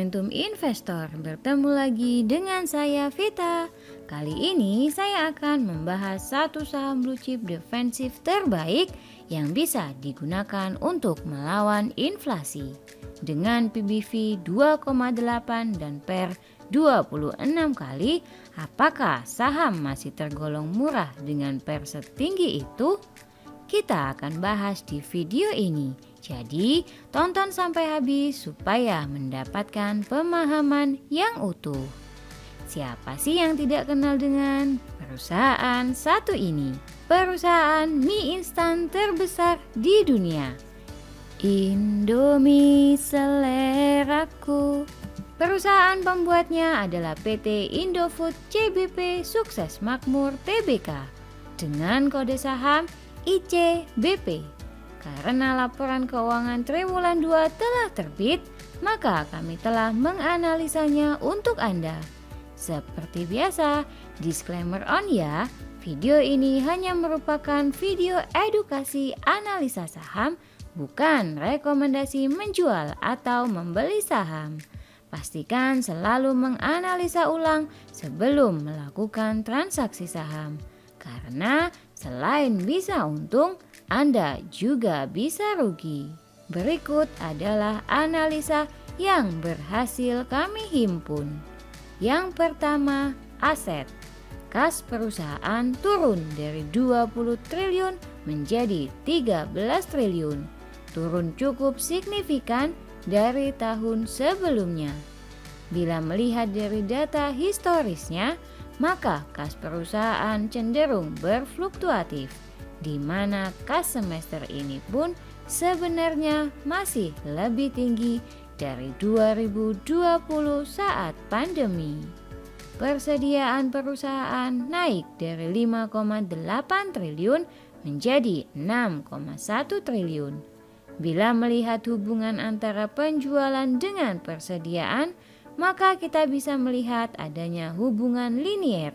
Momentum Investor, bertemu lagi dengan saya Vita. Kali ini saya akan membahas satu saham blue chip defensif terbaik yang bisa digunakan untuk melawan inflasi. Dengan PBV 2,8 dan PER 26 kali, apakah saham masih tergolong murah dengan PER setinggi itu? Kita akan bahas di video ini. Jadi, tonton sampai habis supaya mendapatkan pemahaman yang utuh. Siapa sih yang tidak kenal dengan perusahaan satu ini? Perusahaan mie instan terbesar di dunia. Indomie seleraku. Perusahaan pembuatnya adalah PT Indofood CBP Sukses Makmur Tbk dengan kode saham ICBP. Karena laporan keuangan triwulan 2 telah terbit, maka kami telah menganalisanya untuk Anda. Seperti biasa, disclaimer on ya, video ini hanya merupakan video edukasi analisa saham, bukan rekomendasi menjual atau membeli saham. Pastikan selalu menganalisa ulang sebelum melakukan transaksi saham. Karena selain bisa untung, Anda juga bisa rugi. Berikut adalah analisa yang berhasil kami himpun. Yang pertama, aset. Kas perusahaan turun dari 20 triliun menjadi 13 triliun. Turun cukup signifikan dari tahun sebelumnya. Bila melihat dari data historisnya, maka kas perusahaan cenderung berfluktuatif, di mana kas semester ini pun sebenarnya masih lebih tinggi dari 2020 saat pandemi. Persediaan perusahaan naik dari 5,8 triliun menjadi 6,1 triliun. Bila melihat hubungan antara penjualan dengan persediaan, maka kita bisa melihat adanya hubungan linier,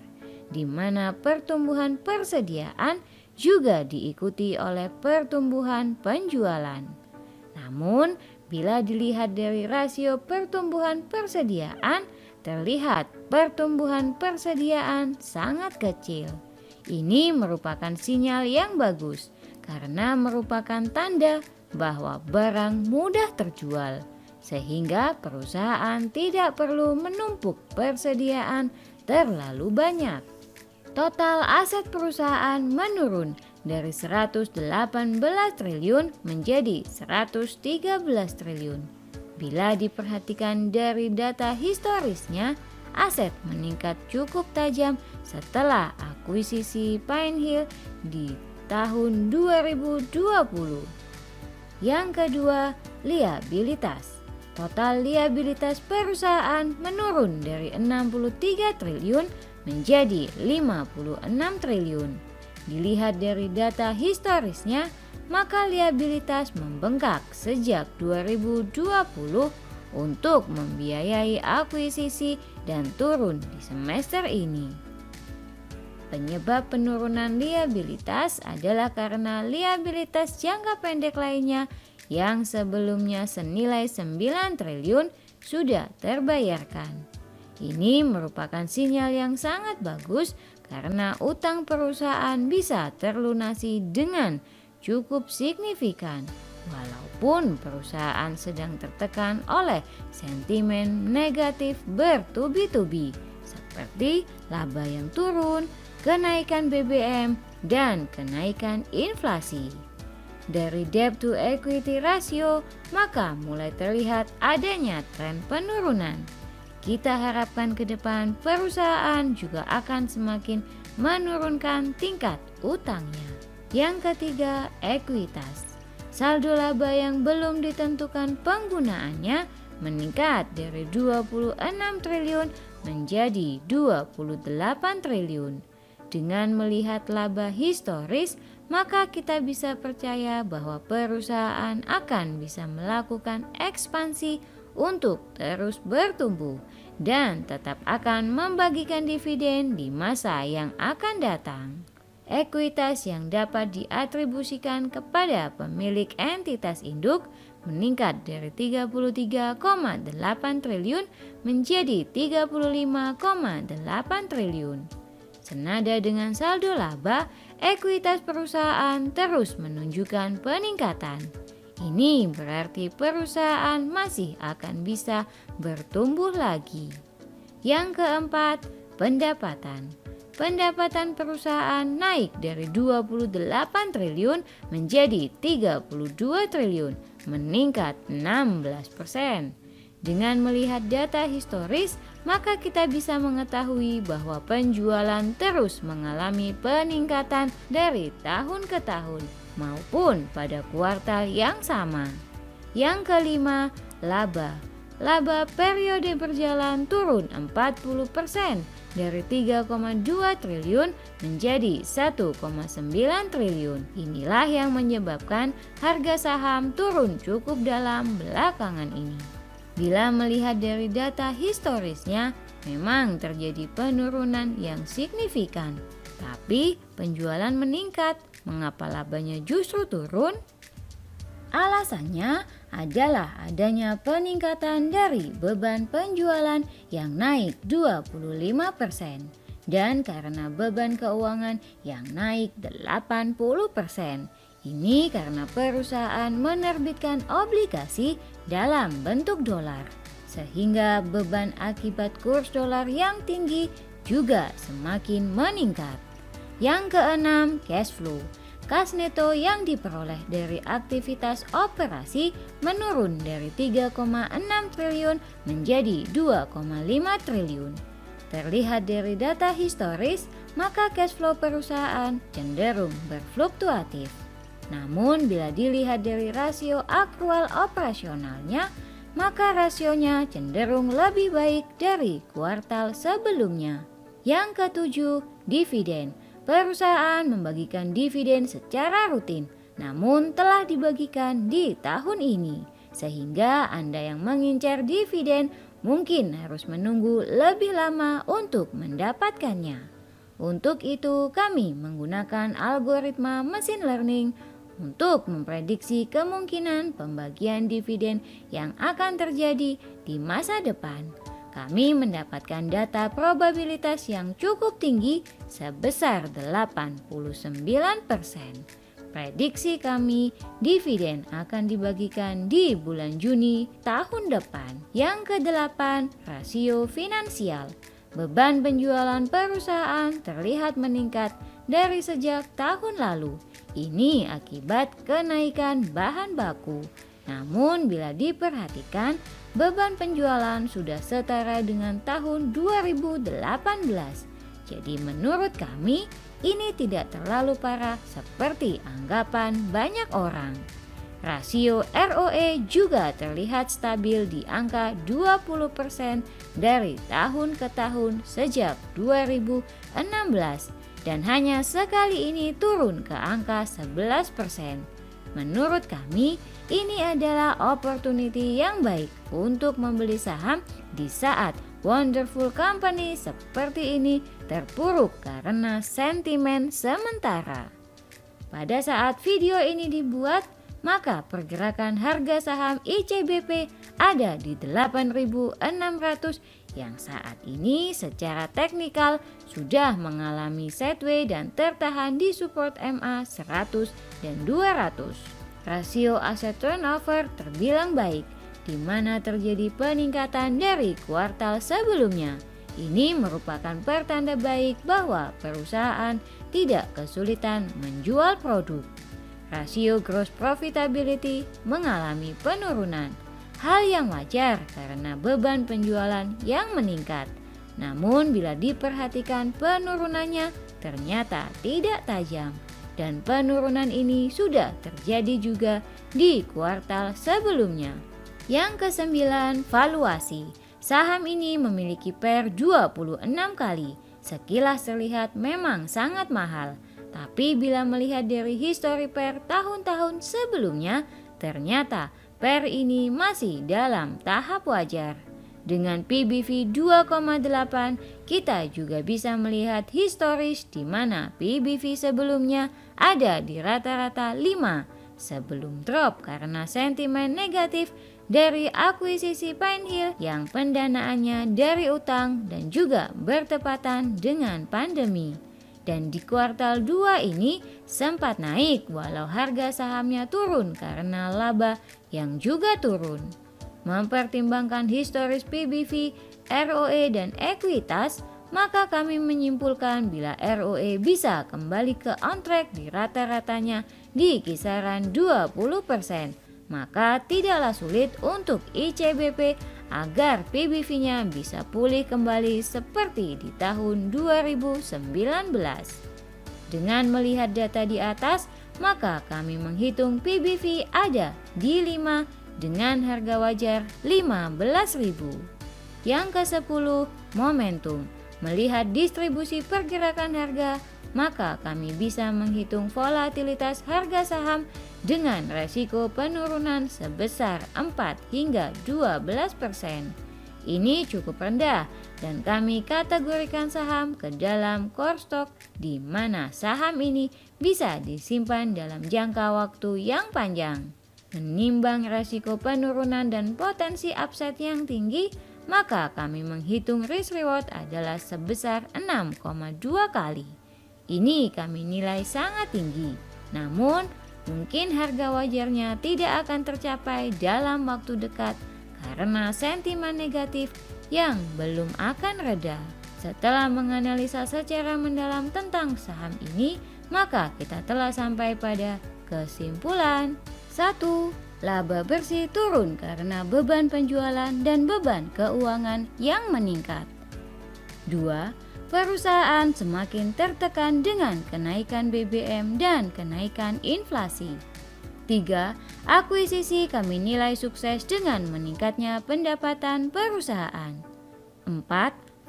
di mana pertumbuhan persediaan juga diikuti oleh pertumbuhan penjualan. Namun, bila dilihat dari rasio pertumbuhan persediaan, terlihat pertumbuhan persediaan sangat kecil. Ini merupakan sinyal yang bagus, karena merupakan tanda bahwa barang mudah terjual, sehingga perusahaan tidak perlu menumpuk persediaan terlalu banyak. Total aset perusahaan menurun dari 118 triliun menjadi 113 triliun. Bila diperhatikan dari data historisnya, aset meningkat cukup tajam setelah akuisisi Pine Hill di tahun 2020. Yang kedua, liabilitas. Total liabilitas perusahaan menurun dari 63 triliun menjadi 56 triliun. Dilihat dari data historisnya, maka liabilitas membengkak sejak 2020 untuk membiayai akuisisi dan turun di semester ini. Penyebab penurunan liabilitas adalah karena liabilitas jangka pendek lainnya yang sebelumnya senilai 9 triliun sudah terbayarkan. Ini merupakan sinyal yang sangat bagus karena utang perusahaan bisa terlunasi dengan cukup signifikan, walaupun perusahaan sedang tertekan oleh sentimen negatif bertubi-tubi seperti laba yang turun, kenaikan BBM, dan kenaikan inflasi. Dari debt to equity ratio, maka mulai terlihat adanya tren penurunan. Kita harapkan ke depan perusahaan juga akan semakin menurunkan tingkat utangnya. Yang ketiga, ekuitas. Saldo laba yang belum ditentukan penggunaannya meningkat dari 26 triliun menjadi 28 triliun. Dengan melihat laba historis, maka kita bisa percaya bahwa perusahaan akan bisa melakukan ekspansi untuk terus bertumbuh dan tetap akan membagikan dividen di masa yang akan datang. Ekuitas yang dapat diatribusikan kepada pemilik entitas induk meningkat dari 33,8 triliun menjadi 35,8 triliun. Senada dengan saldo laba, ekuitas perusahaan terus menunjukkan peningkatan. Ini berarti perusahaan masih akan bisa bertumbuh lagi. Yang keempat, pendapatan. Pendapatan perusahaan naik dari 28 triliun menjadi 32 triliun, meningkat 16%. Dengan melihat data historis, maka kita bisa mengetahui bahwa penjualan terus mengalami peningkatan dari tahun ke tahun maupun pada kuartal yang sama. Yang kelima, laba. Laba periode berjalan turun 40% dari 3,2 triliun menjadi 1,9 triliun. Inilah yang menyebabkan harga saham turun cukup dalam belakangan ini. Bila melihat dari data historisnya, memang terjadi penurunan yang signifikan. Tapi penjualan meningkat, mengapa labanya justru turun? Alasannya adalah adanya peningkatan dari beban penjualan yang naik 25% dan karena beban keuangan yang naik 80%. Ini karena perusahaan menerbitkan obligasi dalam bentuk dolar, sehingga beban akibat kurs dolar yang tinggi juga semakin meningkat. Yang keenam, cash flow. Kas neto yang diperoleh dari aktivitas operasi menurun dari 3,6 triliun menjadi 2,5 triliun. Terlihat dari data historis, maka cash flow perusahaan cenderung berfluktuatif. Namun bila dilihat dari rasio akrual operasionalnya, maka rasionya cenderung lebih baik dari kuartal sebelumnya. Yang ketujuh, dividen. Perusahaan membagikan dividen secara rutin, namun telah dibagikan di tahun ini, sehingga Anda yang mengincar dividen mungkin harus menunggu lebih lama untuk mendapatkannya. Untuk itu, kami menggunakan algoritma mesin learning untuk memprediksi kemungkinan pembagian dividen yang akan terjadi di masa depan. Kami mendapatkan data probabilitas yang cukup tinggi sebesar 89%. Prediksi kami, dividen akan dibagikan di bulan Juni tahun depan. Yang kedelapan, rasio finansial. Beban penjualan perusahaan terlihat meningkat dari sejak tahun lalu. Ini akibat kenaikan bahan baku. Namun bila diperhatikan, beban penjualan sudah setara dengan tahun 2018. Jadi menurut kami, ini tidak terlalu parah seperti anggapan banyak orang. Rasio ROE juga terlihat stabil di angka 20% dari tahun ke tahun sejak 2016 dan hanya sekali ini turun ke angka 11%. Menurut kami, ini adalah opportunity yang baik untuk membeli saham di saat wonderful company seperti ini terpuruk karena sentimen sementara. Pada saat video ini dibuat, maka pergerakan harga saham ICBP ada di 8.600 yang saat ini secara teknikal sudah mengalami sideways dan tertahan di support MA 100 dan 200. Rasio aset turnover terbilang baik, di mana terjadi peningkatan dari kuartal sebelumnya. Ini merupakan pertanda baik bahwa perusahaan tidak kesulitan menjual produk. Rasio gross profitability mengalami penurunan, hal yang wajar karena beban penjualan yang meningkat. Namun bila diperhatikan penurunannya ternyata tidak tajam dan penurunan ini sudah terjadi juga di kuartal sebelumnya. Yang kesembilan, valuasi. Saham ini memiliki PER 26 kali. Sekilas terlihat memang sangat mahal. Tapi bila melihat dari histori PER tahun-tahun sebelumnya, ternyata PER ini masih dalam tahap wajar. Dengan PBV 2,8, kita juga bisa melihat historis di mana PBV sebelumnya ada di rata-rata 5 sebelum drop karena sentimen negatif dari akuisisi Pinehill yang pendanaannya dari utang dan juga bertepatan dengan pandemi. Dan di kuartal 2 ini sempat naik walau harga sahamnya turun karena laba yang juga turun. Mempertimbangkan historis PBV, ROE dan ekuitas, maka kami menyimpulkan bila ROE bisa kembali ke on track di rata-ratanya di kisaran 20%, maka tidaklah sulit untuk ICBP agar PBV-nya bisa pulih kembali seperti di tahun 2019. Dengan melihat data di atas, maka kami menghitung PBV ada di 5 dengan harga wajar 15.000. Yang ke-10, momentum. Melihat distribusi pergerakan harga, maka kami bisa menghitung volatilitas harga saham dengan resiko penurunan sebesar 4 hingga 12%. Ini cukup rendah dan kami kategorikan saham ke dalam core stock di mana saham ini bisa disimpan dalam jangka waktu yang panjang. Menimbang resiko penurunan dan potensi upside yang tinggi, maka kami menghitung risk reward adalah sebesar 6,2 kali. Ini kami nilai sangat tinggi. Namun, mungkin harga wajarnya tidak akan tercapai dalam waktu dekat karena sentimen negatif yang belum akan reda. Setelah menganalisa secara mendalam tentang saham ini, maka kita telah sampai pada kesimpulan. 1. Laba bersih turun karena beban penjualan dan beban keuangan yang meningkat. 2. Perusahaan semakin tertekan dengan kenaikan BBM dan kenaikan inflasi. 3. Akuisisi kami nilai sukses dengan meningkatnya pendapatan perusahaan. 4.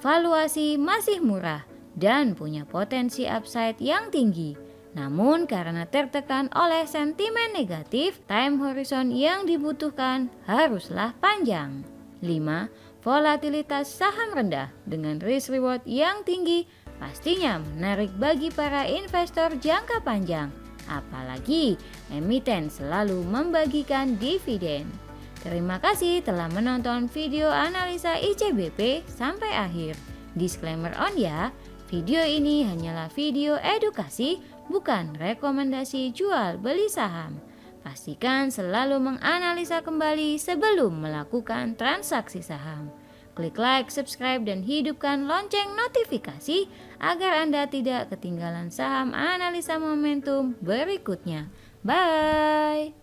Valuasi masih murah dan punya potensi upside yang tinggi. Namun karena tertekan oleh sentimen negatif, time horizon yang dibutuhkan haruslah panjang. 5. Volatilitas saham rendah dengan risk reward yang tinggi pastinya menarik bagi para investor jangka panjang. Apalagi emiten selalu membagikan dividen. Terima kasih telah menonton video analisa ICBP sampai akhir. Disclaimer on ya, video ini hanyalah video edukasi, bukan rekomendasi jual beli saham. Pastikan selalu menganalisa kembali sebelum melakukan transaksi saham. Klik like, subscribe, dan hidupkan lonceng notifikasi agar Anda tidak ketinggalan saham analisa momentum berikutnya. Bye!